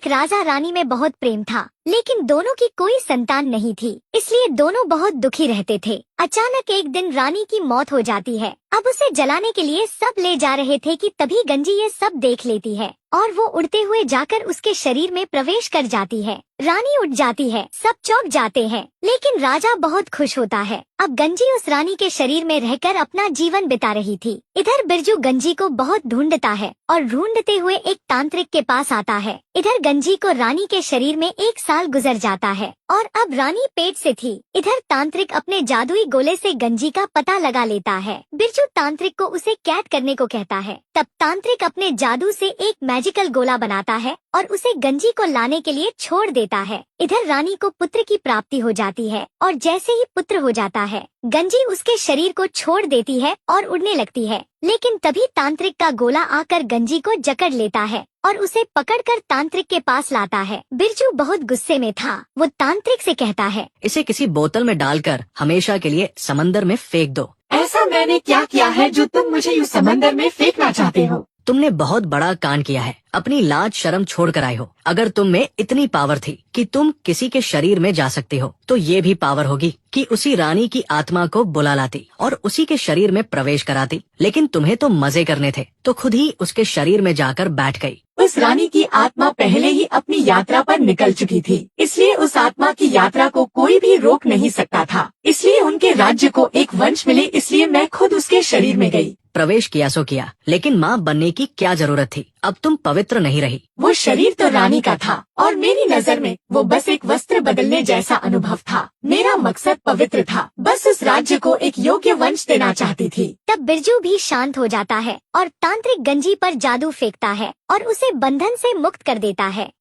एक राजा रानी में बहुत प्रेम था, लेकिन दोनों की कोई संतान नहीं थी, इसलिए दोनों बहुत दुखी रहते थे। अचानक एक दिन रानी की मौत हो जाती है। अब उसे जलाने के लिए सब ले जा रहे थे कि तभी गंजी ये सब देख लेती है और वो उड़ते हुए जाकर उसके शरीर में प्रवेश कर जाती है। रानी उठ जाती है, सब चौंक जाते हैं, लेकिन राजा बहुत खुश होता है। अब गंजी उस रानी के शरीर में रहकर अपना जीवन बिता रही थी। इधर बिरजू गंजी को बहुत ढूंढता है और ढूंढते हुए एक तांत्रिक के पास आता है। इधर गंजी को रानी के शरीर में 1 साल गुजर जाता है और अब रानी पेट से थी। इधर तांत्रिक अपने जादुई गोले से गंजी का पता लगा लेता है। बिरजू तांत्रिक को उसे कैद करने को कहता है। तब तांत्रिक अपने जादू से एक मैजिकल गोला बनाता है और उसे गंजी को लाने के लिए छोड़ देता है। इधर रानी को पुत्र की प्राप्ति हो जाती है और जैसे ही पुत्र हो जाता है, गंजी उसके शरीर को छोड़ देती है और उड़ने लगती है। लेकिन तभी तांत्रिक का गोला आकर गंजी को जकड़ लेता है और उसे पकड़कर तांत्रिक के पास लाता है। बिरजू बहुत गुस्से में था। वो तांत्रिक से कहता है, इसे किसी बोतल में डालकर हमेशा के लिए समंदर में फेंक दो। ऐसा मैंने क्या किया है जो तुम मुझे यूँ समंदर में फेंकना चाहते हो? तुमने बहुत बड़ा कांड किया है, अपनी लाज शर्म छोड़ कर आए हो। अगर तुम में इतनी पावर थी कि तुम किसी के शरीर में जा सकते हो, तो ये भी पावर होगी कि उसी रानी की आत्मा को बुला लाती और उसी के शरीर में प्रवेश कराती। लेकिन तुम्हें तो मजे करने थे, तो खुद ही उसके शरीर में जाकर बैठ गई। उस रानी की आत्मा पहले ही अपनी यात्रा पर निकल चुकी थी, इसलिए उस आत्मा की यात्रा को कोई भी रोक नहीं सकता था। इसलिए उनके राज्य को एक वंश मिले, इसलिए मैं खुद उसके शरीर में गई। प्रवेश किया सो किया, लेकिन माँ बनने की क्या जरूरत थी? अब तुम पवित्र नहीं रही। वो शरीर तो रानी का था और मेरी नजर में वो बस एक वस्त्र बदलने जैसा अनुभव था। मेरा मकसद पवित्र था, बस उस राज्य को एक योग्य वंश देना चाहती थी। तब बिरजू भी शांत हो जाता है और तांत्रिक गंजी पर जादू फेंकता है और उसे बंधन से मुक्त कर देता है।